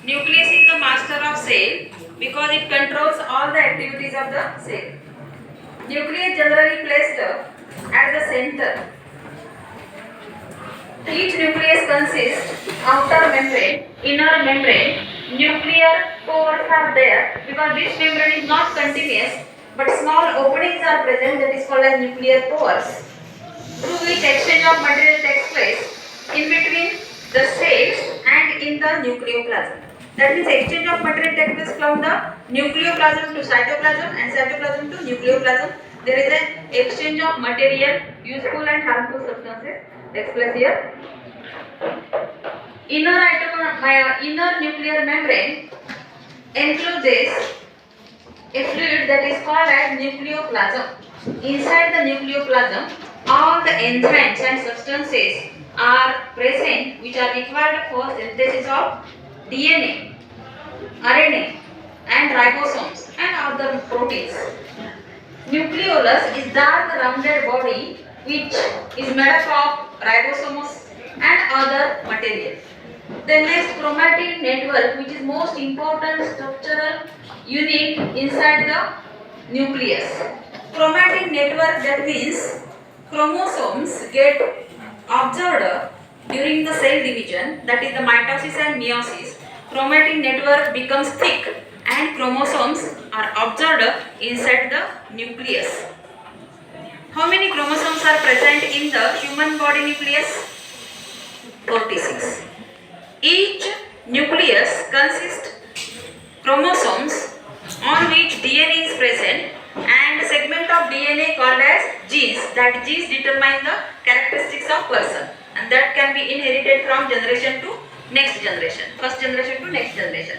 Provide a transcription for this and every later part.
Nucleus is the master of cell because it controls all the activities of the cell. Nucleus generally placed at the center. Each nucleus consists outer membrane, inner membrane, nuclear pores are there because this membrane is not continuous but small openings are present, that is called as nuclear pores, through which exchange of material takes place in between the cells and in the nucleoplasm. That means exchange of material takes place from the nucleoplasm to cytoplasm and cytoplasm to nucleoplasm. There is an exchange of material, useful and harmful substances takes place here. Inner nuclear membrane encloses a fluid that is called as nucleoplasm. Inside the nucleoplasm, all the enzymes and substances are present which are required for synthesis of DNA, RNA and ribosomes and other proteins. Nucleolus is dark rounded body which is made up of ribosomes and other material. The next, chromatin network, which is most important structural unit inside the nucleus. Chromatin network, that means chromosomes get observed during the cell division, that is the mitosis and meiosis. Chromatin network becomes thick and chromosomes are observed inside the nucleus. How many chromosomes are present in the human body nucleus? 46. Each nucleus consists chromosomes on which DNA is present and segment of DNA called as genes. That genes determine the characteristics of person and that can be inherited from generation to next generation, first generation to next generation.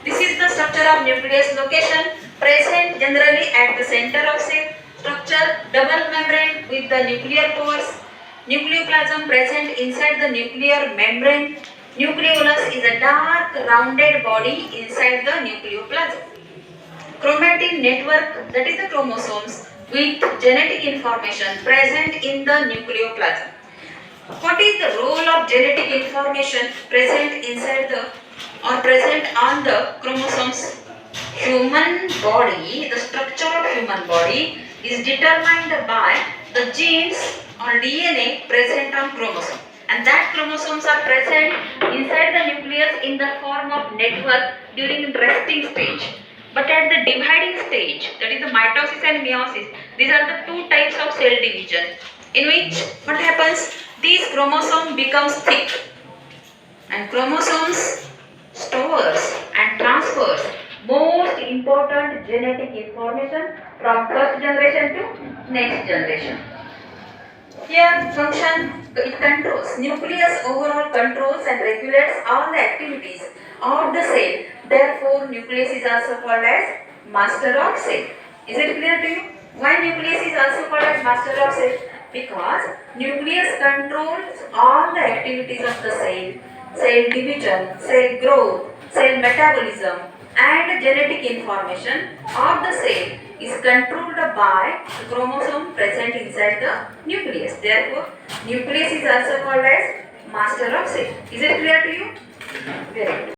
This is the structure of nucleus. Location present generally at the center of cell. Structure double membrane with the nuclear pores. Nucleoplasm present inside the nuclear membrane. Nucleolus is a dark rounded body inside the nucleoplasm. Chromatin network, that is the chromosomes with genetic information present in the nucleoplasm. What is the role of genetic information present inside the or present on the chromosomes? Human body, the structure of human body is determined by the genes or DNA present on chromosome, and that chromosomes are present inside the nucleus in the form of network during resting stage. But at the dividing stage, that is the mitosis and meiosis, these are the two types of cell division in which what happens? These chromosome becomes thick and chromosomes stores and transfers most important genetic information from first generation to next generation. Here function, it controls, nucleus overall controls and regulates all the activities of the cell. Therefore, nucleus is also called as master of cell. Is it clear to you? Why nucleus is also called as master of cell? Because nucleus controls all the activities of the cell, cell division, cell growth, cell metabolism and genetic information of the cell is controlled by the chromosome present inside the nucleus. Therefore, nucleus is also called as master of cell. Is it clear to you? Very good.